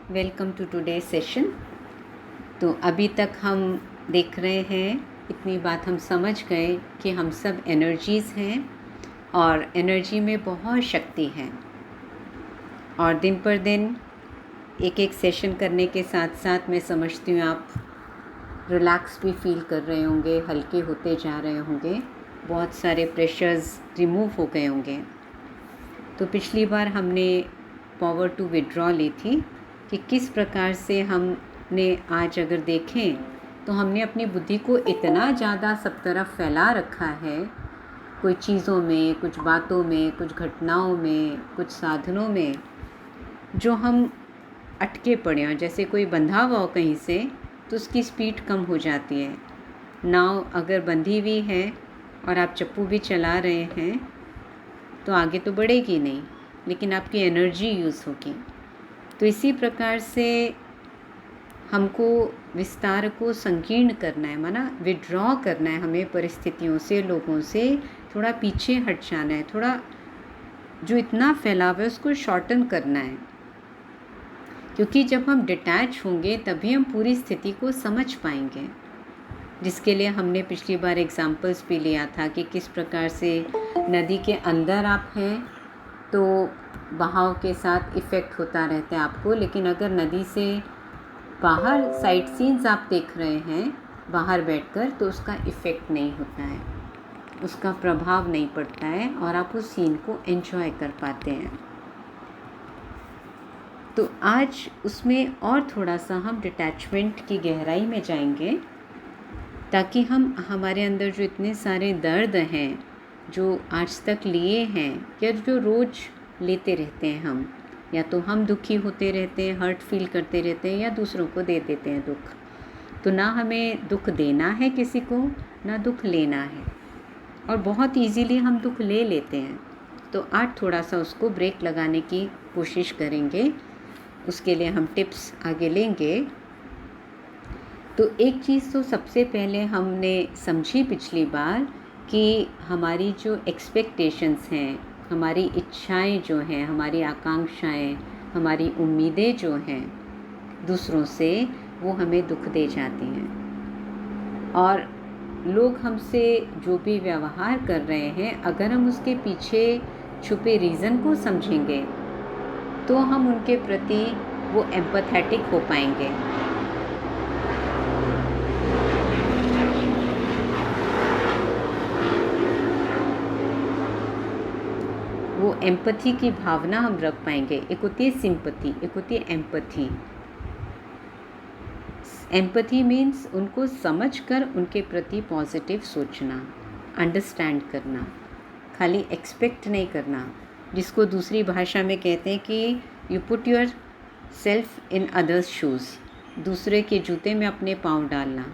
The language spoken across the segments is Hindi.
Welcome to today session. तो अभी तक हम देख रहे हैं, इतनी बात हम समझ गए कि हम सब एनर्जीज़ हैं और एनर्जी में बहुत शक्ति है। और दिन पर दिन एक एक सेशन करने के साथ साथ मैं समझती हूँ आप रिलैक्स भी फील कर रहे होंगे, हल्के होते जा रहे होंगे, बहुत सारे प्रेशर्स रिमूव हो गए होंगे। तो पिछली बार हमने पावर टू विड्रॉ ली थी कि किस प्रकार से हमने आज अगर देखें तो हमने अपनी बुद्धि को इतना ज़्यादा सब तरफ फैला रखा है, कोई चीज़ों में, कुछ बातों में, कुछ घटनाओं में, कुछ साधनों में, जो हम अटके पड़े हैं। जैसे कोई बंधा हुआ हो कहीं से तो उसकी स्पीड कम हो जाती है। नाव अगर बंधी हुई है और आप चप्पू भी चला रहे हैं तो आगे तो बढ़ेगी नहीं, लेकिन आपकी एनर्जी यूज़ होगी। तो इसी प्रकार से हमको विस्तार को संकीर्ण करना है, माना विड्रॉ करना है। हमें परिस्थितियों से, लोगों से थोड़ा पीछे हट जाना है, थोड़ा जो इतना फैलाव है उसको शॉर्टन करना है। क्योंकि जब हम डिटैच होंगे तभी हम पूरी स्थिति को समझ पाएंगे, जिसके लिए हमने पिछली बार एग्जाम्पल्स भी लिया था कि किस प्रकार से नदी के अंदर आप हैं तो बहाव के साथ इफ़ेक्ट होता रहता है आपको, लेकिन अगर नदी से बाहर साइट सीन्स आप देख रहे हैं बाहर बैठकर तो उसका इफ़ेक्ट नहीं होता है, उसका प्रभाव नहीं पड़ता है और आप उस सीन को एंजॉय कर पाते हैं। तो आज उसमें और थोड़ा सा हम डिटैचमेंट की गहराई में जाएंगे, ताकि हम हमारे अंदर जो इतने सारे दर्द हैं जो आज तक लिए हैं या जो रोज़ लेते रहते हैं हम, या तो हम दुखी होते रहते हैं, हर्ट फील करते रहते हैं, या दूसरों को दे देते हैं दुख। तो ना हमें दुख देना है किसी को, ना दुख लेना है, और बहुत इजीली हम दुख ले लेते हैं। तो आज थोड़ा सा उसको ब्रेक लगाने की कोशिश करेंगे, उसके लिए हम टिप्स आगे लेंगे। तो एक चीज़ तो सबसे पहले हमने समझी पिछली बार कि हमारी जो एक्सपेक्टेशंस हैं, हमारी इच्छाएं जो हैं, हमारी आकांक्षाएं, हमारी उम्मीदें जो हैं दूसरों से, वो हमें दुख दे जाती हैं। और लोग हमसे जो भी व्यवहार कर रहे हैं, अगर हम उसके पीछे छुपे रीज़न को समझेंगे तो हम उनके प्रति वो एम्पैथेटिक हो पाएंगे। वो एम्पैथी की भावना हम रख पाएंगे। एक होती है सिंपैथी, एक होती है एम्पैथी। एम्पैथी मीन्स उनको समझकर उनके प्रति पॉजिटिव सोचना, अंडरस्टैंड करना, खाली एक्सपेक्ट नहीं करना, जिसको दूसरी भाषा में कहते हैं कि you put your self in others shoes, दूसरे के जूते में अपने पाँव डालना,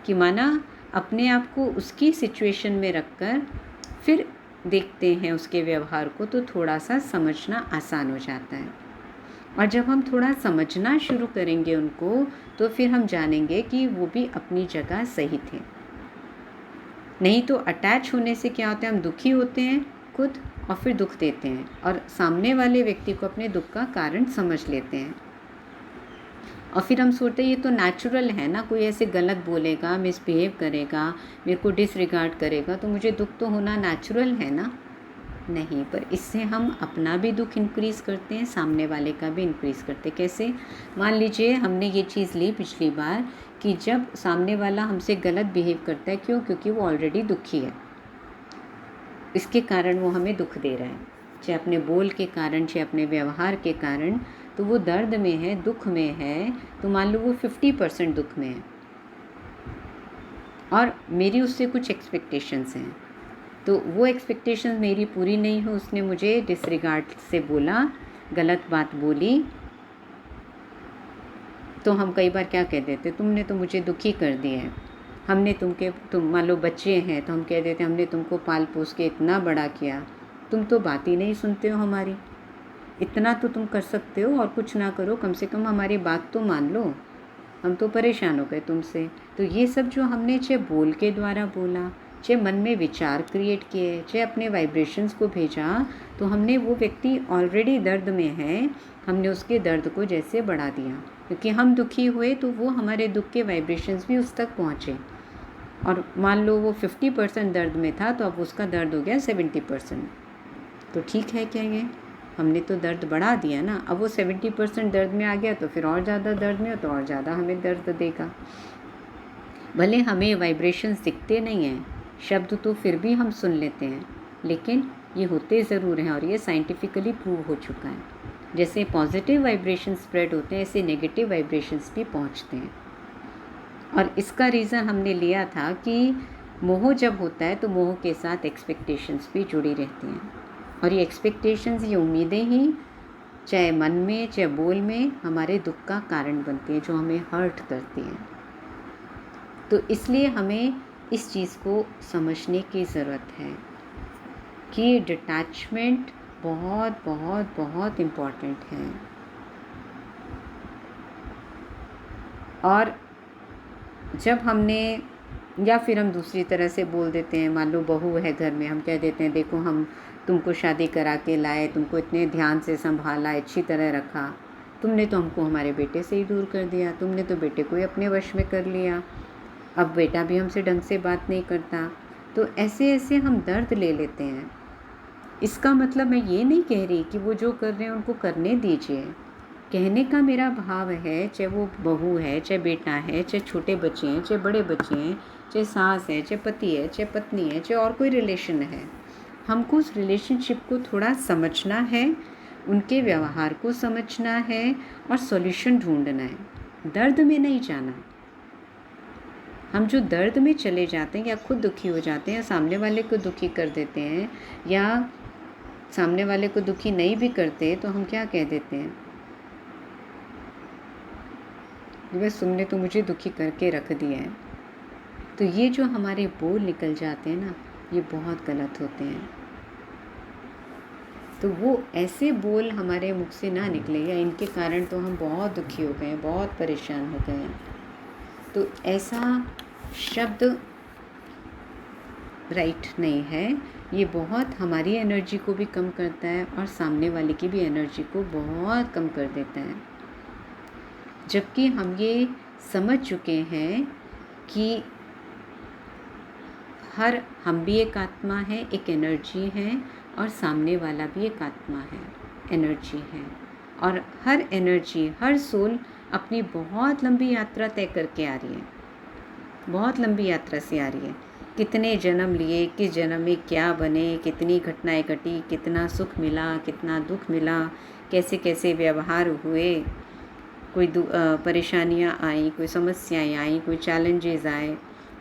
कि माना अपने आप को उसकी सिचुएशन में रखकर फिर देखते हैं उसके व्यवहार को, तो थोड़ा सा समझना आसान हो जाता है। और जब हम थोड़ा समझना शुरू करेंगे उनको, तो फिर हम जानेंगे कि वो भी अपनी जगह सही थे। नहीं तो अटैच होने से क्या होता है, हम दुखी होते हैं खुद और फिर दुख देते हैं, और सामने वाले व्यक्ति को अपने दुख का कारण समझ लेते हैं। और फिर हम सोचते हैं ये तो नेचुरल है ना, कोई ऐसे गलत बोलेगा, मिसबिहेव करेगा, मेरे को डिसरिगार्ड करेगा, तो मुझे दुख तो होना नेचुरल है ना। नहीं, पर इससे हम अपना भी दुख इंक्रीज़ करते हैं, सामने वाले का भी इंक्रीज़ करते हैं। कैसे? मान लीजिए हमने ये चीज़ ली पिछली बार कि जब सामने वाला हमसे गलत बिहेव करता है, क्यों? क्योंकि वो ऑलरेडी दुखी है, इसके कारण वो हमें दुख दे रहा है, चाहे अपने बोल के कारण, चाहे अपने व्यवहार के कारण। तो वो दर्द में है, दुख में है, तो मान लो वो 50% दुख में है और मेरी उससे कुछ एक्सपेक्टेशंस हैं, तो वो एक्सपेक्टेशंस मेरी पूरी नहीं हो, उसने मुझे डिसरिगार्ड से बोला, गलत बात बोली, तो हम कई बार क्या कह देते, तुमने तो मुझे दुखी कर दिया है, तुम मान लो बच्चे हैं तो हम कह देते हमने तुमको पाल पोस के इतना बड़ा किया, तुम तो बात ही नहीं सुनते हो हमारी, इतना तो तुम कर सकते हो और कुछ ना करो, कम से कम हमारी बात तो मान लो, हम तो परेशान हो गए तुमसे। तो ये सब जो हमने चाहे बोल के द्वारा बोला, चाहे मन में विचार क्रिएट किए, चाहे अपने वाइब्रेशंस को भेजा, तो हमने वो व्यक्ति ऑलरेडी दर्द में है हमने उसके दर्द को जैसे बढ़ा दिया, क्योंकि हम दुखी हुए तो वो हमारे दुख के वाइब्रेशंस भी उस तक पहुँचे। और मान लो वो 50% दर्द में था तो अब उसका दर्द हो गया 70%। तो ठीक है क्या ये? हमने तो दर्द बढ़ा दिया ना। अब वो 70% दर्द में आ गया तो फिर और ज़्यादा दर्द में हो तो और ज़्यादा हमें दर्द देगा। भले हमें वाइब्रेशंस दिखते नहीं हैं, शब्द तो फिर भी हम सुन लेते हैं, लेकिन ये होते ज़रूर हैं और ये साइंटिफिकली प्रूव हो चुका है। जैसे पॉजिटिव वाइब्रेशन स्प्रेड होते हैं, ऐसे नेगेटिव वाइब्रेशंस भी पहुंचते हैं। और इसका रीज़न हमने लिया था कि मोह जब होता है तो मोह के साथ एक्सपेक्टेशंस भी जुड़ी रहती हैं, और ये एक्सपेक्टेशंस, ये उम्मीदें ही चाहे मन में चाहे बोल में हमारे दुख का कारण बनती हैं, जो हमें हर्ट करती हैं। तो इसलिए हमें इस चीज़ को समझने की ज़रूरत है कि डिटैचमेंट बहुत बहुत बहुत इम्पॉर्टेंट है। और जब हमने, या फिर हम दूसरी तरह से बोल देते हैं, मान लो बहू है घर में, हम कह देते हैं देखो हम तुमको शादी करा के लाए, तुमको इतने ध्यान से संभाला, अच्छी तरह रखा, तुमने तो हमको हमारे बेटे से ही दूर कर दिया, तुमने तो बेटे को ही अपने वश में कर लिया, अब बेटा भी हमसे ढंग से बात नहीं करता। तो ऐसे ऐसे हम दर्द ले लेते हैं। इसका मतलब मैं ये नहीं कह रही कि वो जो कर रहे हैं उनको करने दीजिए। कहने का मेरा भाव है, चाहे वो बहू है, चाहे बेटा है, चाहे छोटे बच्चे हैं, चाहे बड़े बच्चे हैं, चाहे सास है, चाहे पति है, चाहे पत्नी है, चाहे और कोई रिलेशन है, हमको उस रिलेशनशिप को थोड़ा समझना है, उनके व्यवहार को समझना है और सॉल्यूशन ढूंढना है, दर्द में नहीं जाना। हम जो दर्द में चले जाते हैं या खुद दुखी हो जाते हैं या सामने वाले को दुखी कर देते हैं या सामने वाले को दुखी नहीं भी करते, तो हम क्या कह देते हैं, बस तुमने तो मुझे दुखी करके रख दिया है। तो ये जो हमारे बोल निकल जाते हैं ना, ये बहुत गलत होते हैं। तो वो ऐसे बोल हमारे मुख से ना निकले, या इनके कारण तो हम बहुत दुखी हो गए हैं, बहुत परेशान हो गए हैं। तो ऐसा शब्द राइट नहीं है। ये बहुत हमारी एनर्जी को भी कम करता है और सामने वाले की भी एनर्जी को बहुत कम कर देता है। जबकि हम ये समझ चुके हैं कि हम भी एक आत्मा है, एक एनर्जी है, और सामने वाला भी एक आत्मा है, एनर्जी है। और हर एनर्जी, हर सोल अपनी बहुत लंबी यात्रा तय करके आ रही है, बहुत लंबी यात्रा से आ रही है। कितने जन्म लिए, किस जन्म में क्या बने, कितनी घटनाएं घटी, कितना सुख मिला, कितना दुख मिला, कैसे कैसे व्यवहार हुए, कोई परेशानियां आई, कोई समस्याएं आई, कोई चैलेंजेस आए।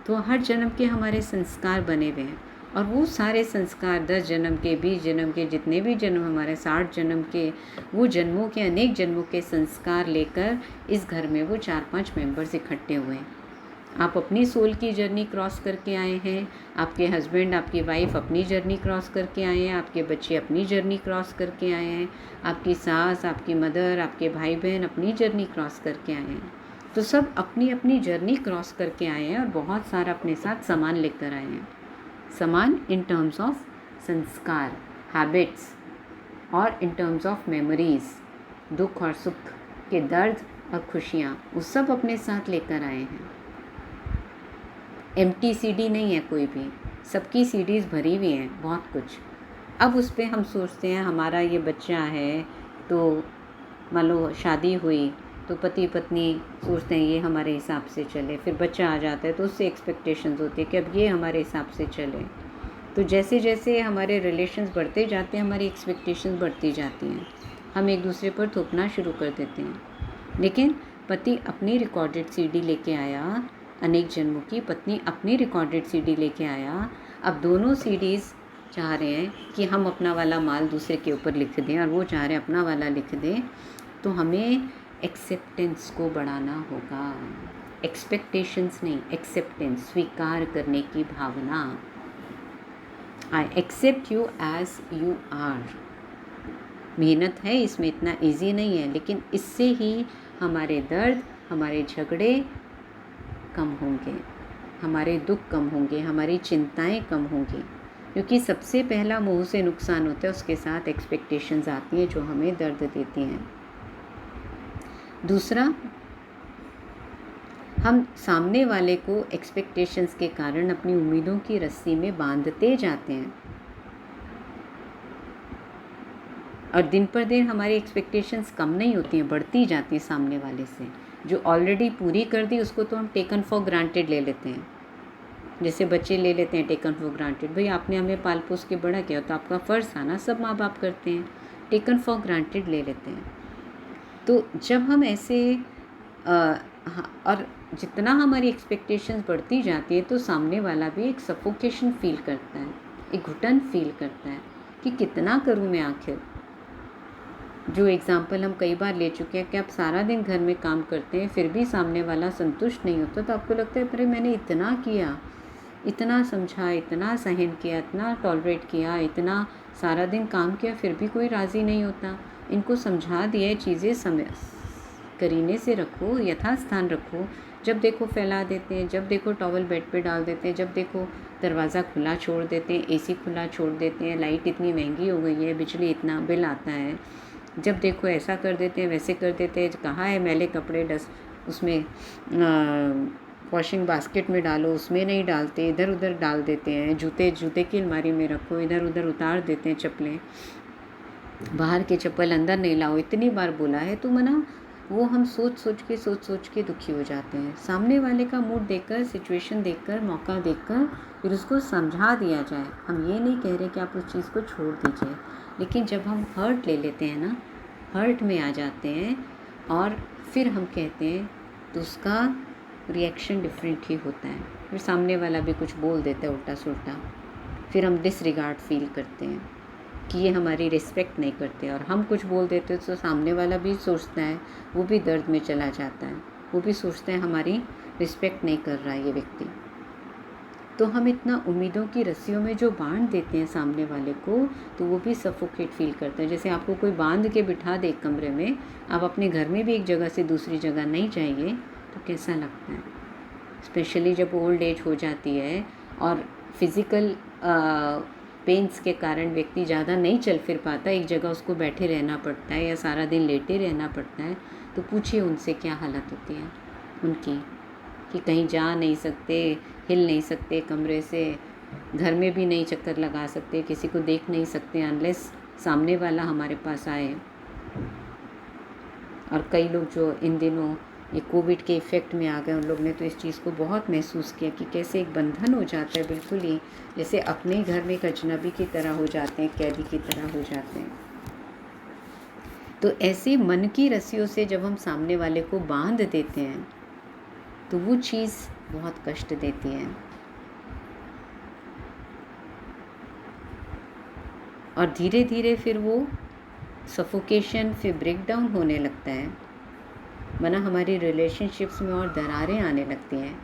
तो हर जन्म के हमारे संस्कार बने हुए हैं, और वो सारे संस्कार 10 जन्म के, 20 जन्म के, जितने भी जन्म हमारे 60 जन्म के, वो जन्मों के, अनेक जन्मों के संस्कार लेकर इस घर में वो 4-5 मेंबर्स इकट्ठे हुए हैं। आप अपनी सोल की जर्नी क्रॉस करके आए हैं, आपके हस्बैंड, आपकी वाइफ अपनी जर्नी क्रॉस करके आए हैं, आपके बच्चे अपनी जर्नी क्रॉस करके आए हैं, आपकी सास, आपकी मदर, आपके भाई बहन अपनी जर्नी क्रॉस करके आए हैं। तो सब अपनी अपनी जर्नी क्रॉस करके आए हैं और बहुत सारा अपने साथ सामान लेकर आए हैं। सामान इन टर्म्स ऑफ संस्कार, हैबिट्स, और इन टर्म्स ऑफ मेमोरीज़, दुख और सुख के दर्द और खुशियाँ, वो सब अपने साथ लेकर आए हैं। एम्प्टी सीडी नहीं है कोई भी, सबकी सीडीज़ भरी हुई हैं बहुत कुछ। अब उस पर हम सोचते हैं हमारा ये बच्चा है, तो मान लो शादी हुई तो पति पत्नी सोचते हैं ये हमारे हिसाब से चले, फिर बच्चा आ जाता है तो उससे एक्सपेक्टेशंस होती है कि अब ये हमारे हिसाब से चले। तो जैसे जैसे हमारे रिलेशंस बढ़ते जाते हैं, हमारी एक्सपेक्टेशंस बढ़ती जाती हैं, हम एक दूसरे पर थोपना शुरू कर देते हैं। लेकिन पति अपनी रिकॉर्डेड सीडी लेके आया, अनेक जन्मों की, पत्नी अपनी रिकॉर्डेड सीडी लेके आया। अब दोनों सीडीज़ चाह रहे हैं कि हम अपना वाला माल दूसरे के ऊपर लिख दें और वो चाह रहे हैं अपना वाला लिख दें। तो हमें एक्सेप्टेंस को बढ़ाना होगा, एक्सपेक्टेशंस नहीं, एक्सेप्टेंस, स्वीकार करने की भावना। I accept you as you are. मेहनत है इसमें, इतना इजी नहीं है, लेकिन इससे ही हमारे दर्द, हमारे झगड़े कम होंगे, हमारे दुख कम होंगे, हमारी चिंताएं कम होंगी। क्योंकि सबसे पहला मोह से नुकसान होता है, उसके साथ एक्सपेक्टेशंस आती हैं जो हमें दर्द देती हैं। दूसरा, हम सामने वाले को एक्सपेक्टेशंस के कारण अपनी उम्मीदों की रस्सी में बांधते जाते हैं और दिन पर दिन हमारी एक्सपेक्टेशंस कम नहीं होती हैं, बढ़ती जाती हैं सामने वाले से। जो ऑलरेडी पूरी कर दी उसको तो हम टेकन फॉर ग्रांटेड ले लेते हैं। जैसे बच्चे ले लेते हैं टेकन फॉर ग्रांटेड, भाई आपने हमें पाल पोस के बड़ा किया तो आपका फ़र्ज़ था ना, सब माँ बाप करते हैं, टेकन फॉर ग्रांटेड ले लेते हैं। तो जब हम ऐसे और जितना हमारी एक्सपेक्टेशंस बढ़ती जाती है तो सामने वाला भी एक सफोकेशन फील करता है, एक घुटन फील करता है कि कितना करूँ मैं आखिर। जो एग्ज़ाम्पल हम कई बार ले चुके हैं कि आप सारा दिन घर में काम करते हैं फिर भी सामने वाला संतुष्ट नहीं होता, तो आपको लगता है अरे मैंने इतना किया, इतना समझा, इतना सहन किया, इतना टॉलरेट किया, इतना सारा दिन काम किया, फिर भी कोई राज़ी नहीं होता। इनको समझा दिया, चीज़ें समय करीने से रखो, यथास्थान रखो। जब देखो फैला देते हैं, जब देखो टॉवल बेड पे डाल देते हैं, जब देखो दरवाज़ा खुला छोड़ देते हैं, एसी खुला छोड़ देते हैं, लाइट इतनी महंगी हो गई है, बिजली इतना बिल आता है, जब देखो ऐसा कर देते हैं, वैसे कर देते हैं। कहाँ है मैले कपड़े उसमें वॉशिंग बास्केट में डालो, उसमें नहीं डालते, इधर उधर डाल देते हैं। जूते की अलमारी में रखो, इधर उधर उतार देते हैं चप्पलें, बाहर के चप्पल अंदर नहीं लाओ, इतनी बार बोला है। तो मना वो हम सोच सोच के दुखी हो जाते हैं। सामने वाले का मूड देखकर, सिचुएशन देखकर, मौका देखकर फिर उसको समझा दिया जाए। हम ये नहीं कह रहे कि आप उस चीज़ को छोड़ दीजिए, लेकिन जब हम हर्ट ले लेते हैं ना, हर्ट में आ जाते हैं और फिर हम कहते हैं तो उसका रिएक्शन डिफरेंट ही होता है। फिर सामने वाला भी कुछ बोल देता है उल्टा सुल्टा, फिर हम डिसरिगार्ड फील करते हैं कि ये हमारी रिस्पेक्ट नहीं करते, और हम कुछ बोल देते तो सामने वाला भी सोचता है, वो भी दर्द में चला जाता है, वो भी सोचता है हमारी रिस्पेक्ट नहीं कर रहा है ये व्यक्ति। तो हम इतना उम्मीदों की रस्सियों में जो बांध देते हैं सामने वाले को, तो वो भी सफोकेट फील करता है। जैसे आपको कोई बांध के बिठा दे एक कमरे में, आप अपने घर में भी एक जगह से दूसरी जगह नहीं जाइए तो कैसा लगता है। स्पेशली जब ओल्ड एज हो जाती है और फिज़िकल पेन्स के कारण व्यक्ति ज़्यादा नहीं चल फिर पाता, एक जगह उसको बैठे रहना पड़ता है या सारा दिन लेटे रहना पड़ता है, तो पूछिए उनसे क्या हालत होती है उनकी, कि कहीं जा नहीं सकते, हिल नहीं सकते कमरे से, घर में भी नहीं चक्कर लगा सकते, किसी को देख नहीं सकते अनलेस सामने वाला हमारे पास आए। और कई लोग जो इन दिनों ये कोविड के इफ़ेक्ट में आ गए, उन लोग ने तो इस चीज़ को बहुत महसूस किया कि कैसे एक बंधन हो जाता है, बिल्कुल ही जैसे अपने ही घर में एक अजनबी की तरह हो जाते हैं, कैदी की तरह हो जाते हैं। तो ऐसे मन की रस्सियों से जब हम सामने वाले को बांध देते हैं तो वो चीज़ बहुत कष्ट देती है, और धीरे धीरे फिर वो सफोकेशन, फिर ब्रेकडाउन होने लगता है, वरना हमारी रिलेशनशिप्स में और दरारें आने लगती हैं।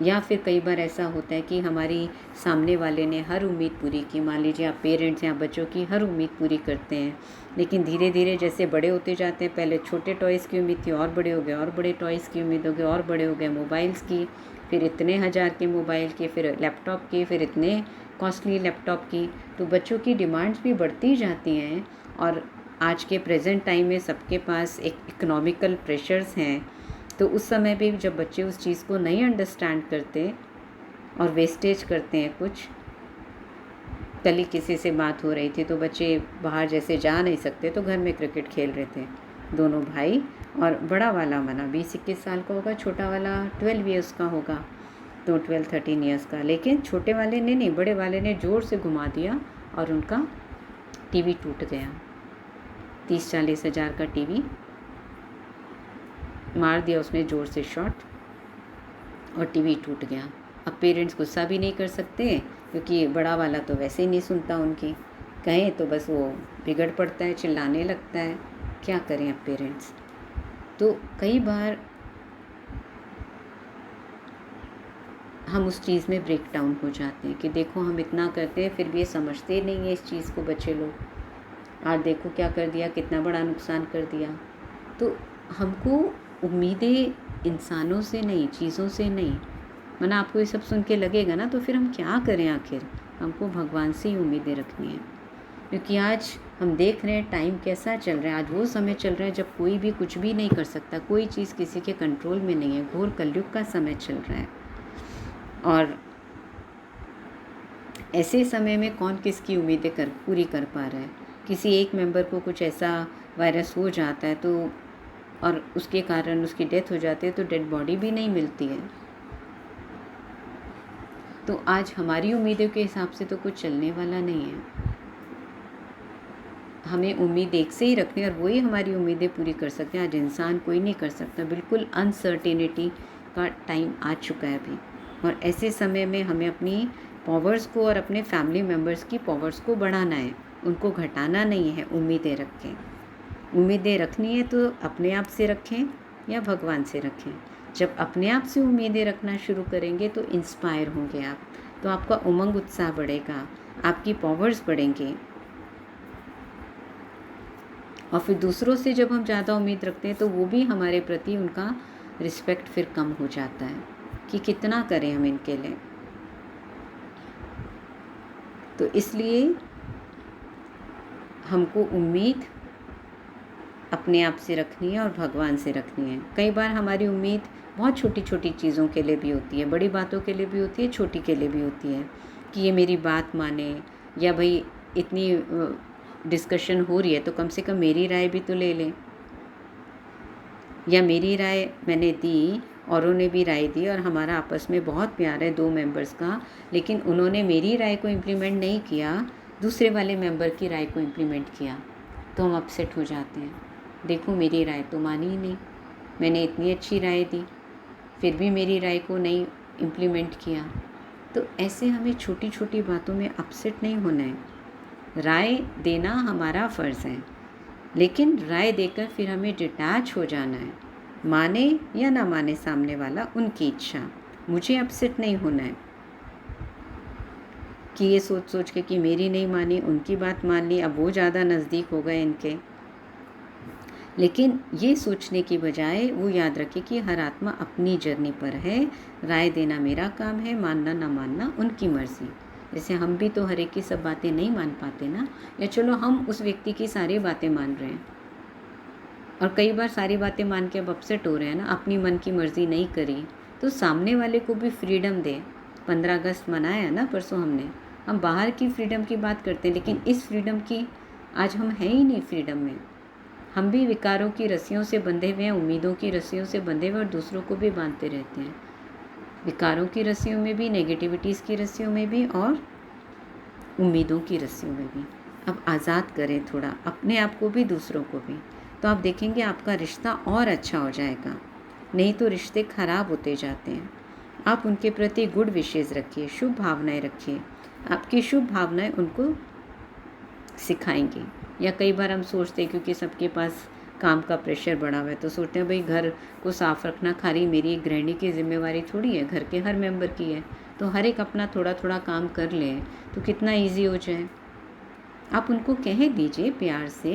या फिर कई बार ऐसा होता है कि हमारी सामने वाले ने हर उम्मीद पूरी की, मान लीजिए आप पेरेंट्स या बच्चों की हर उम्मीद पूरी करते हैं, लेकिन धीरे धीरे जैसे बड़े होते जाते हैं, पहले छोटे टॉयज़ की उम्मीद थी और बड़े हो गए, और बड़े टॉयज़ की उम्मीद हो गई और बड़े हो गए, मोबाइल्स की, फिर इतने हज़ार के मोबाइल के, फिर लैपटॉप के, फिर इतने कॉस्टली लैपटॉप की। तो बच्चों की डिमांड्स भी बढ़ती जाती हैं, और आज के प्रेजेंट टाइम में सबके पास एक इकोनॉमिकल प्रेशर्स हैं। तो उस समय भी जब बच्चे उस चीज़ को नहीं अंडरस्टैंड करते और वेस्टेज करते हैं कुछ, कल ही किसी से बात हो रही थी तो बच्चे बाहर जैसे जा नहीं सकते तो घर में क्रिकेट खेल रहे थे, दोनों भाई, और बड़ा वाला मना 20-21 साल का होगा, छोटा वाला 12 ईयर्स का होगा, तो 12-13 ईयर्स का। लेकिन छोटे वाले ने नहीं, बड़े वाले ने ज़ोर से घुमा दिया और उनका टीवी टूट गया। 30-40 हज़ार का टीवी मार दिया उसने ज़ोर से शॉट, और टीवी टूट गया। अब पेरेंट्स गुस्सा भी नहीं कर सकते क्योंकि बड़ा वाला तो वैसे ही नहीं सुनता उनकी, कहें तो बस वो बिगड़ पड़ता है, चिल्लाने लगता है। क्या करें अब पेरेंट्स। तो कई बार हम उस चीज़ में ब्रेक डाउन हो जाते हैं कि देखो हम इतना करते हैं फिर भी ये समझते नहीं है इस चीज़ को बच्चे लोग, आज देखो क्या कर दिया, कितना बड़ा नुकसान कर दिया। तो हमको उम्मीदें इंसानों से नहीं, चीज़ों से नहीं, वरना आपको ये सब सुन के लगेगा ना तो फिर हम क्या करें आखिर, हमको भगवान से ही उम्मीदें रखनी है। क्योंकि आज हम देख रहे हैं टाइम कैसा चल रहा है। आज वो समय चल रहा है जब कोई भी कुछ भी नहीं कर सकता, कोई चीज़ किसी के कंट्रोल में नहीं है। घोर कलयुग का समय चल रहा है और ऐसे समय में कौन किसकी उम्मीदें पूरी कर पा रहा है। किसी एक मेंबर को कुछ ऐसा वायरस हो जाता है तो और उसके कारण उसकी डेथ हो जाती है तो डेड बॉडी भी नहीं मिलती है। तो आज हमारी उम्मीदों के हिसाब से तो कुछ चलने वाला नहीं है। हमें उम्मीद एक से ही रखनी है और वही हमारी उम्मीदें पूरी कर सकते हैं। आज इंसान कोई नहीं कर सकता। बिल्कुल अनसर्टेनिटी का टाइम आ चुका है अभी, और ऐसे समय में हमें अपनी पावर्स को और अपने फैमिली मेम्बर्स की पावर्स को बढ़ाना है, उनको घटाना नहीं है। उम्मीदें रखें, उम्मीदें रखनी है तो अपने आप से रखें या भगवान से रखें। जब अपने आप से उम्मीदें रखना शुरू करेंगे तो इंस्पायर होंगे आप, तो आपका उमंग उत्साह बढ़ेगा, आपकी पावर्स बढ़ेंगे। और फिर दूसरों से जब हम ज़्यादा उम्मीद रखते हैं तो वो भी हमारे प्रति उनका रिस्पेक्ट फिर कम हो जाता है कि कितना करें हम इनके लिए। तो इसलिए हमको उम्मीद अपने आप से रखनी है और भगवान से रखनी है। कई बार हमारी उम्मीद बहुत छोटी छोटी चीज़ों के लिए भी होती है, बड़ी बातों के लिए भी होती है, छोटी के लिए भी होती है कि ये मेरी बात माने, या भाई इतनी डिस्कशन हो रही है तो कम से कम मेरी राय भी तो ले लें, या मेरी राय मैंने दी औरों ने भी राय दी और हमारा आपस में बहुत प्यार है 2 मेंबर्स का, लेकिन उन्होंने मेरी राय को इम्प्लीमेंट नहीं किया, दूसरे वाले मेंबर की राय को इम्प्लीमेंट किया, तो हम अपसेट हो जाते हैं। देखो मेरी राय तो मानी ही नहीं, मैंने इतनी अच्छी राय दी फिर भी मेरी राय को नहीं इम्प्लीमेंट किया। तो ऐसे हमें छोटी छोटी बातों में अपसेट नहीं होना है। राय देना हमारा फ़र्ज़ है, लेकिन राय देकर फिर हमें डिटैच हो जाना है। माने या ना माने सामने वाला, उनकी इच्छा, मुझे अपसेट नहीं होना है कि ये सोच सोच के कि मेरी नहीं मानी, उनकी बात मान ली, अब वो ज़्यादा नज़दीक हो गए इनके। लेकिन ये सोचने की बजाय वो याद रखे कि हर आत्मा अपनी जर्नी पर है, राय देना मेरा काम है, मानना ना मानना उनकी मर्ज़ी। जैसे हम भी तो हर एक की सब बातें नहीं मान पाते ना, या चलो हम उस व्यक्ति की सारी बातें मान रहे हैं और कई बार सारी बातें मान के अब अपसेट हो रहे हैं ना, अपनी मन की मर्ज़ी नहीं करी, तो सामने वाले को भी फ्रीडम दे। 15 अगस्त मनाया ना परसों हमने, हम बाहर की फ्रीडम की बात करते हैं, लेकिन इस फ्रीडम की आज हम हैं ही नहीं फ्रीडम में। हम भी विकारों की रस्सियों से बंधे हुए हैं, उम्मीदों की रस्सियों से बंधे हुए और दूसरों को भी बांधते रहते हैं। विकारों की रस्सियों में भी, नेगेटिविटीज़ की रस्सियों में भी और उम्मीदों की रस्सियों में भी। अब आज़ाद करें थोड़ा अपने आप को भी, दूसरों को भी, तो आप देखेंगे आपका रिश्ता और अच्छा हो जाएगा। नहीं तो रिश्ते ख़राब होते जाते हैं। आप उनके प्रति गुड विशेज़ रखिए, शुभ भावनाएं रखिए। आपकी शुभ भावनाएं उनको सिखाएंगी। या कई बार हम सोचते हैं क्योंकि सबके पास काम का प्रेशर बढ़ा हुआ है तो सोचते हैं भाई घर को साफ़ रखना खाली मेरी गृहिणी की जिम्मेवारी थोड़ी है, घर के हर मेंबर की है, तो हर एक अपना थोड़ा थोड़ा काम कर ले तो कितना इजी हो जाए। आप उनको कह दीजिए प्यार से,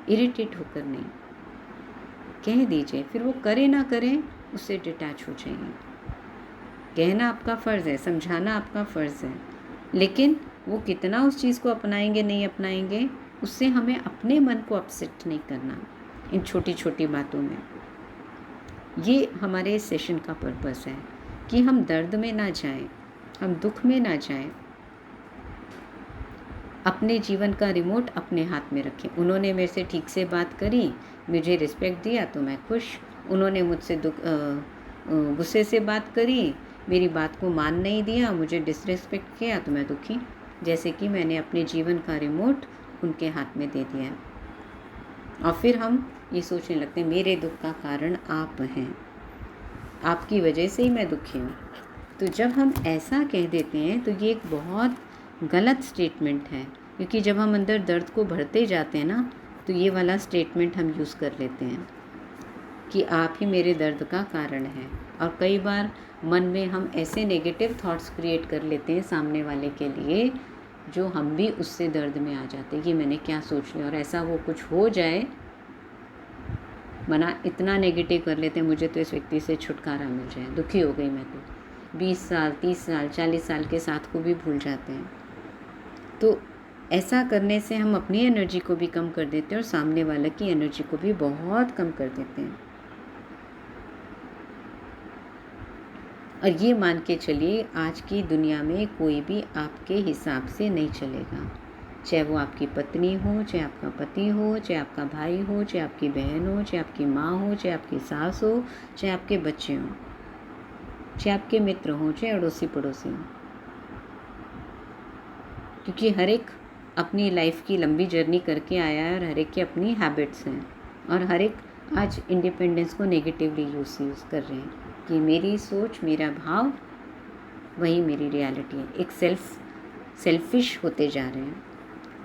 इरिटेट होकर नहीं, कह दीजिए, फिर वो करे ना करें उससे डिटैच हो जाइए। कहना आपका फ़र्ज़ है, समझाना आपका फ़र्ज़ है, लेकिन वो कितना उस चीज़ को अपनाएंगे नहीं अपनाएंगे उससे हमें अपने मन को अपसेट नहीं करना इन छोटी छोटी बातों में। ये हमारे सेशन का पर्पस है कि हम दर्द में ना जाएं, हम दुख में ना जाएं, अपने जीवन का रिमोट अपने हाथ में रखें। उन्होंने मेरे से ठीक से बात करी, मुझे रिस्पेक्ट दिया तो मैं खुश। उन्होंने मुझसे गुस्से से बात करी, मेरी बात को मान नहीं दिया, मुझे डिसरिस्पेक्ट किया तो मैं दुखी। जैसे कि मैंने अपने जीवन का रिमोट उनके हाथ में दे दिया। और फिर हम ये सोचने लगते हैं मेरे दुख का कारण आप हैं, आपकी वजह से ही मैं दुखी हूँ। तो जब हम ऐसा कह देते हैं तो ये एक बहुत गलत स्टेटमेंट है, क्योंकि जब हम अंदर दर्द को भरते जाते हैं ना तो ये वाला स्टेटमेंट हम यूज़ कर लेते हैं कि आप ही मेरे दर्द का कारण हैं। और कई बार मन में हम ऐसे नेगेटिव थॉट्स क्रिएट कर लेते हैं सामने वाले के लिए जो हम भी उससे दर्द में आ जाते हैं कि मैंने क्या सोच लिया, और ऐसा वो कुछ हो जाए मना इतना नेगेटिव कर लेते हैं मुझे तो इस व्यक्ति से छुटकारा मिल जाए, दुखी हो गई मैं तो 20 साल 30 साल 40 साल के साथ को भी भूल जाते हैं। तो ऐसा करने से हम अपनी एनर्जी को भी कम कर देते हैं और सामने वाले की एनर्जी को भी बहुत कम कर देते हैं। और ये मान के चलिए, आज की दुनिया में कोई भी आपके हिसाब से नहीं चलेगा। चाहे वो आपकी पत्नी हो, चाहे आपका पति हो, चाहे आपका भाई हो, चाहे आपकी बहन हो, चाहे आपकी माँ हो, चाहे आपकी सास हो, चाहे आपके बच्चे हों, चाहे आपके मित्र हों, चाहे अड़ोसी पड़ोसी हों। क्योंकि हर एक अपनी लाइफ की लंबी जर्नी करके आया है और हर एक की अपनी हैबिट्स हैं, और हर एक आज इंडिपेंडेंस को नेगेटिवली यूज़ कर रहे हैं कि मेरी सोच, मेरा भाव, वही मेरी रियलिटी है। एक सेल्फिश होते जा रहे हैं।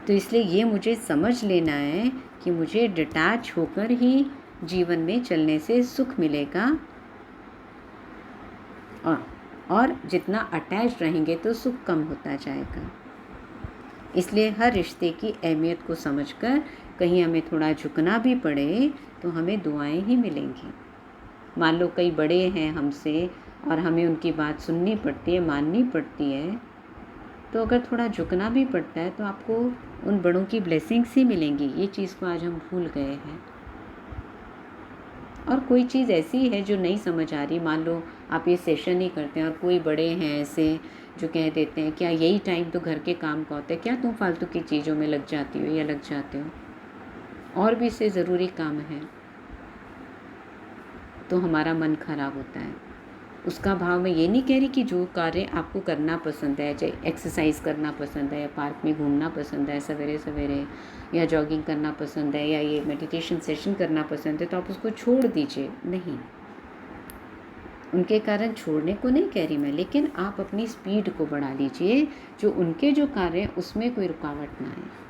तो इसलिए ये मुझे समझ लेना है कि मुझे डिटैच होकर ही जीवन में चलने से सुख मिलेगा, और जितना अटैच रहेंगे तो सुख कम होता जाएगा। इसलिए हर रिश्ते की अहमियत को समझकर कहीं हमें थोड़ा झुकना भी पड़े तो हमें दुआएं ही मिलेंगी। मान लो कई बड़े हैं हमसे और हमें उनकी बात सुननी पड़ती है, माननी पड़ती है, तो अगर थोड़ा झुकना भी पड़ता है तो आपको उन बड़ों की ब्लेसिंग्स ही मिलेंगी। ये चीज़ को आज हम भूल गए हैं। और कोई चीज़ ऐसी है जो नहीं समझ आ रही, मान लो आप ये सेशन ही करते हैं और कोई बड़े हैं ऐसे जो कह देते हैं क्या यही टाइम तो घर के काम का होता है, क्या तुम फालतू की चीज़ों में लग जाती हो या लग जाते हो, और भी इससे ज़रूरी काम है, तो हमारा मन खराब होता है। उसका भाव मैं ये नहीं कह रही कि जो कार्य आपको करना पसंद है, चाहे एक्सरसाइज करना पसंद है, या पार्क में घूमना पसंद है सवेरे सवेरे, या जॉगिंग करना पसंद है, या ये मेडिटेशन सेशन करना पसंद है, तो आप उसको छोड़ दीजिए। नहीं, उनके कारण छोड़ने को नहीं कह रही मैं, लेकिन आप अपनी स्पीड को बढ़ा लीजिए, जो उनके जो कार्य हैं उसमें कोई रुकावट ना आए।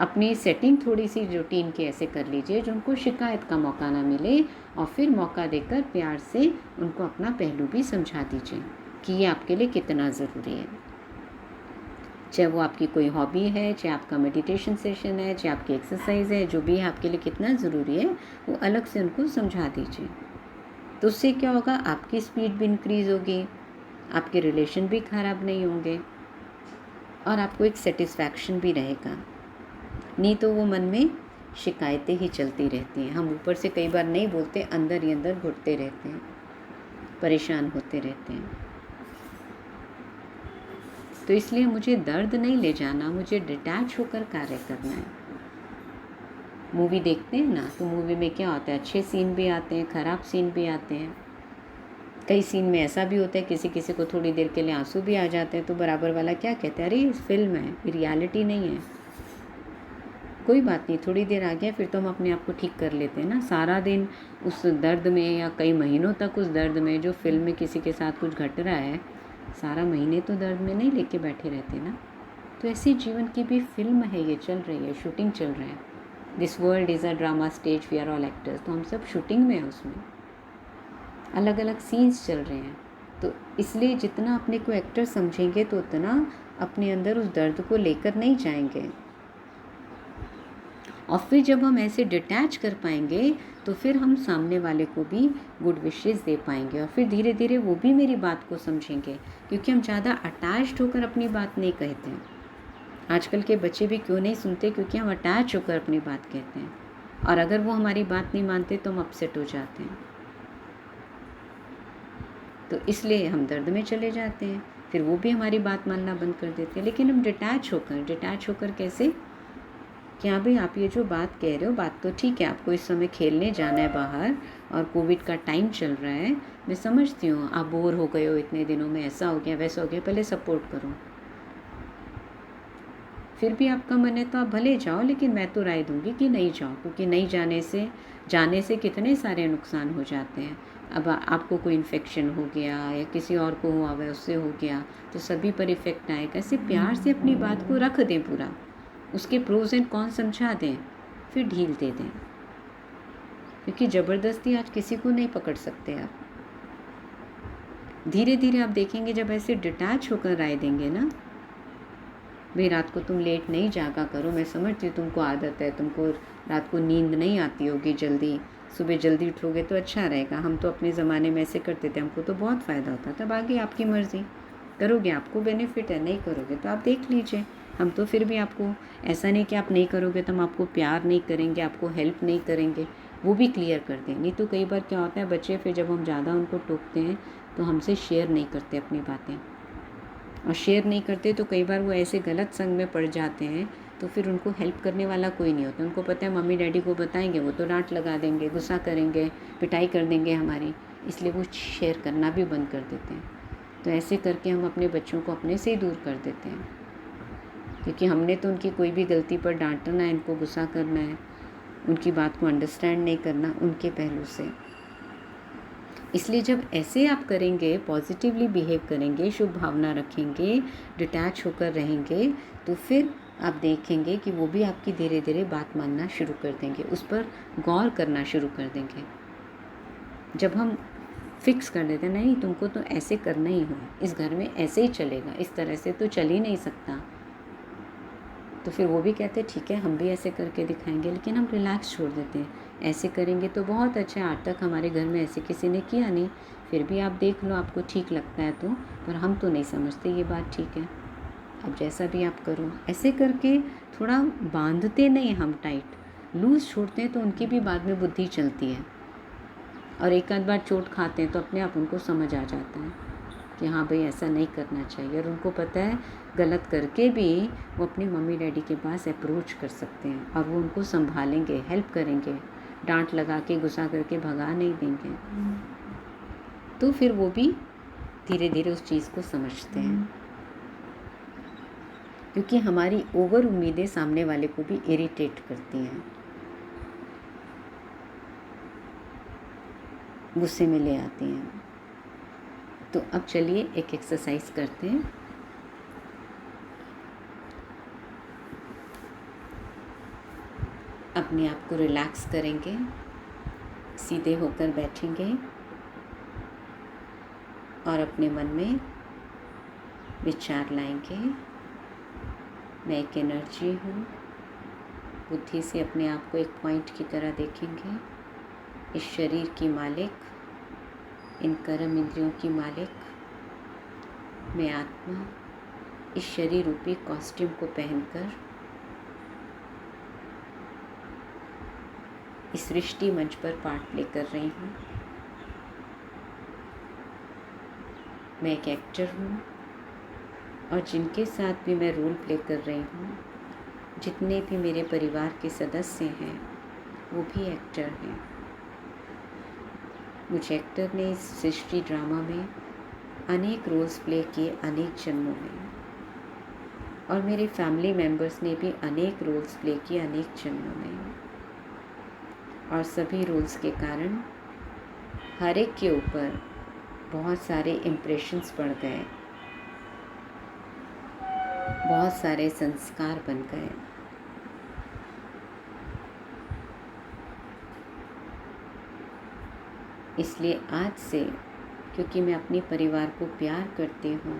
अपनी सेटिंग थोड़ी सी रूटीन की ऐसे कर लीजिए जो उनको शिकायत का मौका ना मिले, और फिर मौका देकर प्यार से उनको अपना पहलू भी समझा दीजिए कि ये आपके लिए कितना ज़रूरी है। चाहे वो आपकी कोई हॉबी है, चाहे आपका मेडिटेशन सेशन है, चाहे आपकी एक्सरसाइज है, जो भी है आपके लिए कितना ज़रूरी है, वो अलग से उनको समझा दीजिए। तो उससे क्या होगा, आपकी स्पीड भी इंक्रीज़ होगी, आपके रिलेशन भी ख़राब नहीं होंगे, और आपको एक सेटिस्फैक्शन भी रहेगा। नहीं तो वो मन में शिकायतें ही चलती रहती हैं। हम ऊपर से कई बार नहीं बोलते, अंदर ही अंदर घुटते रहते हैं, परेशान होते रहते हैं। तो इसलिए मुझे दर्द नहीं ले जाना, मुझे डिटैच होकर कार्य करना है। मूवी देखते हैं ना, तो मूवी में क्या होता है, अच्छे सीन भी आते हैं, ख़राब सीन भी आते हैं। कई सीन में ऐसा भी होता है किसी किसी को थोड़ी देर के लिए आंसू भी आ जाते हैं, तो बराबर वाला क्या कहता है, अरे ये फिल्म है, ये रियलिटी नहीं है। कोई बात नहीं, थोड़ी देर आ गया फिर तो हम अपने आप को ठीक कर लेते हैं ना। सारा दिन उस दर्द में या कई महीनों तक उस दर्द में, जो फिल्म में किसी के साथ कुछ घट रहा है, सारा महीने तो दर्द में नहीं लेके बैठे रहते ना। तो ऐसी जीवन की भी फिल्म है, ये चल रही है, शूटिंग चल रहा है। This world is a drama stage, we are all actors. तो हम सब शूटिंग में हैं, उसमें अलग अलग सीन्स चल रहे हैं। तो इसलिए जितना अपने को एक्टर समझेंगे तो उतना अपने अंदर उस दर्द को लेकर नहीं जाएंगे। और फिर जब हम ऐसे डिटैच कर पाएंगे तो फिर हम सामने वाले को भी गुड विशेस दे पाएंगे, और फिर धीरे धीरे वो भी मेरी बात को समझेंगे, क्योंकि हम ज़्यादा अटैच्ड होकर अपनी बात नहीं कहते हैं। आजकल के बच्चे भी क्यों नहीं सुनते, क्योंकि हम अटैच होकर अपनी बात कहते हैं, और अगर वो हमारी बात नहीं मानते तो हम अपसेट हो जाते हैं। तो इसलिए हम दर्द में चले जाते हैं, फिर वो भी हमारी बात मानना बंद कर देते हैं। लेकिन हम डिटैच होकर कैसे, कि हाँ भाई आप ये जो बात कह रहे हो, बात तो ठीक है, आपको इस समय खेलने जाना है बाहर और कोविड का टाइम चल रहा है, मैं समझती हूँ, आप बोर हो गए हो इतने दिनों में, ऐसा हो गया वैसा हो गया, पहले सपोर्ट करो। फिर भी आपका मन है तो आप भले जाओ, लेकिन मैं तो राय दूंगी कि नहीं जाओ, क्योंकि नहीं जाने से कितने सारे नुकसान हो जाते हैं। अब आपको कोई इन्फेक्शन हो गया या किसी और को हुआ हुआ है, उससे हो गया, तो सभी पर इफ़ेक्ट आएगा। ऐसे प्यार से अपनी बात को रख दें पूरा, उसके प्रोज एंड कॉन समझा दें, फिर ढील दे दें, क्योंकि ज़बरदस्ती आज किसी को नहीं पकड़ सकते आप। धीरे धीरे आप देखेंगे जब ऐसे डिटैच होकर राय देंगे ना, भाई रात को तुम लेट नहीं जागा करो, मैं समझती हूँ तुमको आदत है, तुमको रात को नींद नहीं आती होगी जल्दी, सुबह जल्दी उठोगे तो अच्छा रहेगा, हम तो अपने ज़माने में ऐसे करते थे, हमको तो बहुत फ़ायदा होता था। बाकी आपकी मर्ज़ी, करोगे आपको बेनिफिट है, नहीं करोगे तो आप देख लीजिए। हम तो फिर भी आपको, ऐसा नहीं कि आप नहीं करोगे तो हम आपको प्यार नहीं करेंगे, आपको हेल्प नहीं करेंगे, वो भी क्लियर कर दें। नहीं तो कई बार क्या होता है, बच्चे फिर जब हम ज़्यादा उनको टोकते हैं तो हमसे शेयर नहीं करते अपनी बातें, और शेयर नहीं करते तो कई बार वो ऐसे गलत संग में पड़ जाते हैं, तो फिर उनको हेल्प करने वाला कोई नहीं होता। उनको पता है मम्मी डैडी को बताएंगे वो तो डांट लगा देंगे, गुस्सा करेंगे, पिटाई कर देंगे हमारी, इसलिए वो शेयर करना भी बंद कर देते हैं। तो ऐसे करके हम अपने बच्चों को अपने से ही दूर कर देते हैं, क्योंकि हमने तो उनकी कोई भी गलती पर डांटना है, इनको गुस्सा करना है, उनकी बात को अंडरस्टैंड नहीं करना उनके पहलू से। इसलिए जब ऐसे आप करेंगे, पॉजिटिवली बिहेव करेंगे, शुभ भावना रखेंगे, डिटैच होकर रहेंगे, तो फिर आप देखेंगे कि वो भी आपकी धीरे धीरे बात मानना शुरू कर देंगे, उस पर गौर करना शुरू कर देंगे। जब हम फिक्स कर देते हैं नहीं तुमको तो ऐसे करना ही हो, इस घर में ऐसे ही चलेगा, इस तरह से तो चल ही नहीं सकता, तो फिर वो भी कहते हैं ठीक है हम भी ऐसे करके दिखाएंगे। लेकिन हम रिलैक्स छोड़ देते हैं, ऐसे करेंगे तो बहुत अच्छा, आज तक हमारे घर में ऐसे किसी ने किया नहीं, फिर भी आप देख लो आपको ठीक लगता है तो, पर हम तो नहीं समझते ये बात ठीक है, अब जैसा भी आप करो। ऐसे करके थोड़ा बांधते नहीं हम टाइट, लूज़ छोड़ते हैं तो उनकी भी बाद में बुद्धि चलती है, और एक आध बार चोट खाते हैं तो अपने आप उनको समझ आ जाता है कि हाँ भाई ऐसा नहीं करना चाहिए, और उनको पता है गलत करके भी वो अपने मम्मी डैडी के पास अप्रोच कर सकते हैं, और वो उनको संभालेंगे, हेल्प करेंगे, डांट लगा के गुस्सा करके भगा नहीं देंगे। तो फिर वो भी धीरे धीरे उस चीज़ को समझते हैं, क्योंकि हमारी ओवर उम्मीदें सामने वाले को भी इरिटेट करती हैं, गुस्से में ले आती हैं। तो अब चलिए एक एक्सरसाइज करते हैं। अपने आप को रिलैक्स करेंगे, सीधे होकर बैठेंगे और अपने मन में विचार लाएंगे, मैं एक एनर्जी हूँ। बुद्धि से अपने आप को एक पॉइंट की तरह देखेंगे, इस शरीर की मालिक, इन कर्म इंद्रियों की मालिक मैं आत्मा इस शरीर रूपी कॉस्ट्यूम को पहनकर इस सृष्टि मंच पर पार्ट प्ले कर रही हूँ। मैं एक एक्टर हूँ, और जिनके साथ भी मैं रोल प्ले कर रही हूँ, जितने भी मेरे परिवार के सदस्य हैं वो भी एक्टर हैं। मुझे एक्टर ने इस सृष्टि ड्रामा में अनेक रोल्स प्ले किए अनेक जन्मों में, और मेरे फैमिली मेम्बर्स ने भी अनेक रोल्स प्ले किए अनेक जन्मों में, और सभी रोल्स के कारण हर एक के ऊपर बहुत सारे इम्प्रेशंस पड़ गए, बहुत सारे संस्कार बन गए। इसलिए आज से, क्योंकि मैं अपने परिवार को प्यार करती हूँ,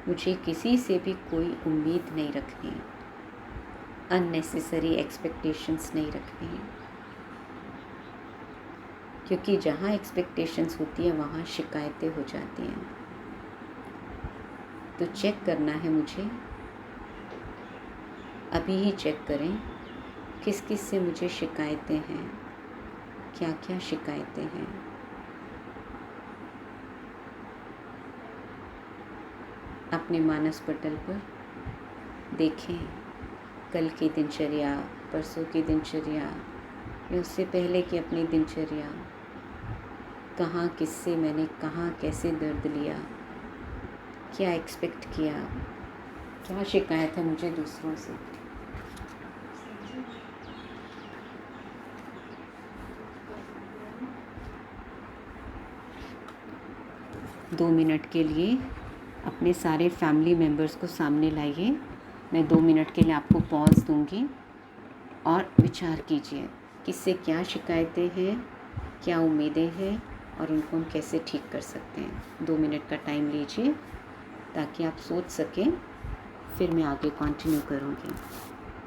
मुझे किसी से भी कोई उम्मीद नहीं रखनी, अननेसेसरी एक्सपेक्टेशंस नहीं रखनी, क्योंकि जहाँ एक्सपेक्टेशंस होती है वहाँ शिकायतें हो जाती हैं। तो चेक करना है मुझे, अभी ही चेक करें किस किस से मुझे शिकायतें हैं, क्या क्या शिकायतें हैं। अपने मानस पटल पर देखें कल की दिनचर्या, परसों की दिनचर्या, या उससे पहले की अपनी दिनचर्या, कहाँ किससे मैंने कहाँ कैसे दर्द लिया, क्या एक्सपेक्ट किया, क्या शिकायत है मुझे दूसरों से। दो मिनट के लिए अपने सारे फैमिली मेम्बर्स को सामने लाइए। मैं 2 मिनट के लिए आपको पॉज दूंगी, और विचार कीजिए किससे क्या शिकायतें हैं, क्या उम्मीदें हैं, और उनको हम कैसे ठीक कर सकते हैं। 2 मिनट का टाइम लीजिए ताकि आप सोच सकें, फिर मैं आगे कंटिन्यू करूँगी।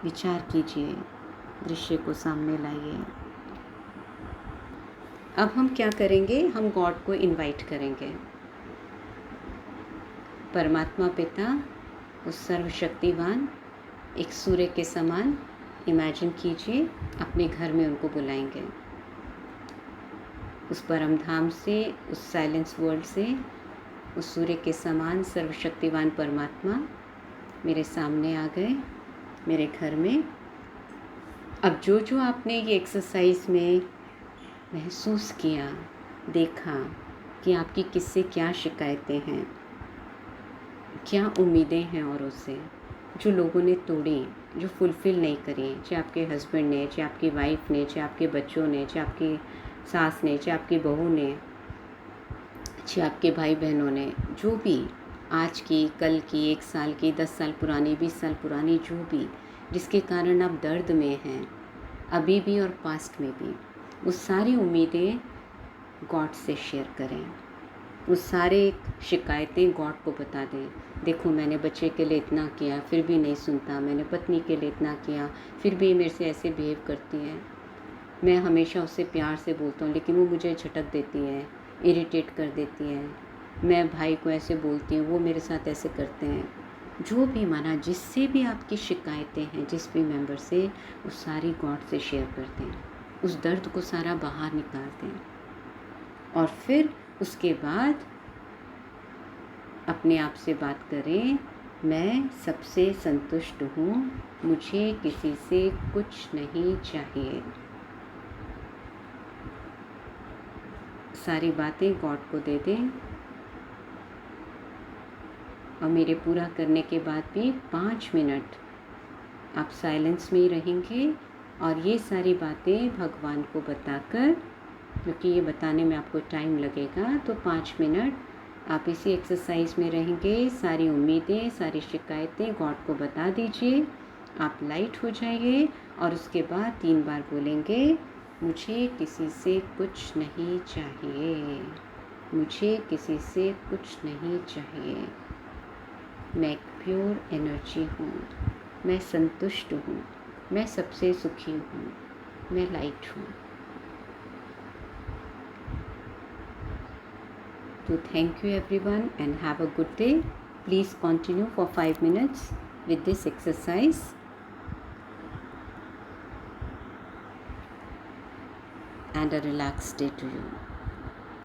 विचार कीजिए, दृश्य को सामने लाइए। अब हम क्या करेंगे, हम गॉड को इनवाइट करेंगे। परमात्मा पिता, उस सर्वशक्तिवान, एक सूर्य के समान इमेजिन कीजिए, अपने घर में उनको बुलाएंगे। उस परम धाम से, उस साइलेंस वर्ल्ड से, उस सूर्य के समान सर्वशक्तिवान परमात्मा मेरे सामने आ गए, मेरे घर में। अब जो जो आपने ये एक्सरसाइज में महसूस किया, देखा कि आपकी किससे क्या शिकायतें हैं, क्या उम्मीदें हैं औरों से, जो लोगों ने तोड़ी, जो फुलफ़िल नहीं करी, चाहे आपके हस्बैंड ने, चाहे आपकी वाइफ ने, चाहे आपके बच्चों ने, चाहे आपकी सास ने, चाहे आपकी बहू ने, चाहे आपके भाई बहनों ने, जो भी आज की, कल की, 1 साल की, 10 साल पुरानी, 20 साल पुरानी, जो भी जिसके कारण आप दर्द में हैं अभी भी और पास्ट में भी, वो सारी उम्मीदें गॉड से शेयर करें। वो सारे शिकायतें गॉड को बता दें। देखो, मैंने बच्चे के लिए इतना किया फिर भी नहीं सुनता, मैंने पत्नी के लिए इतना किया फिर भी मेरे से ऐसे बिहेव करती है, मैं हमेशा उससे प्यार से बोलता हूँ लेकिन वो मुझे झटक देती है, इरिटेट कर देती है, मैं भाई को ऐसे बोलती हूँ वो मेरे साथ ऐसे करते हैं। जो भी माना, जिससे भी आपकी शिकायतें हैं, जिस भी मेंबर से, वो सारी गॉड से शेयर करते हैं, उस दर्द को सारा बाहर निकालते हैं। और फिर उसके बाद अपने आप से बात करें, मैं सबसे संतुष्ट हूँ, मुझे किसी से कुछ नहीं चाहिए। सारी बातें गॉड को दे दें और मेरे पूरा करने के बाद भी 5 मिनट आप साइलेंस में ही रहेंगे और ये सारी बातें भगवान को बताकर, क्योंकि ये बताने में आपको टाइम लगेगा, तो 5 मिनट आप इसी एक्सरसाइज में रहेंगे। सारी उम्मीदें, सारी शिकायतें गॉड को बता दीजिए, आप लाइट हो जाइए और उसके बाद 3 बार बोलेंगे, मुझे किसी से कुछ नहीं चाहिए, मुझे किसी से कुछ नहीं चाहिए, मैं एक प्योर एनर्जी हूँ, मैं संतुष्ट हूँ, मैं सबसे सुखी हूँ, मैं लाइट हूँ। So thank you everyone and have a good day. Please continue for 5 minutes with this exercise. And a relaxed day to you.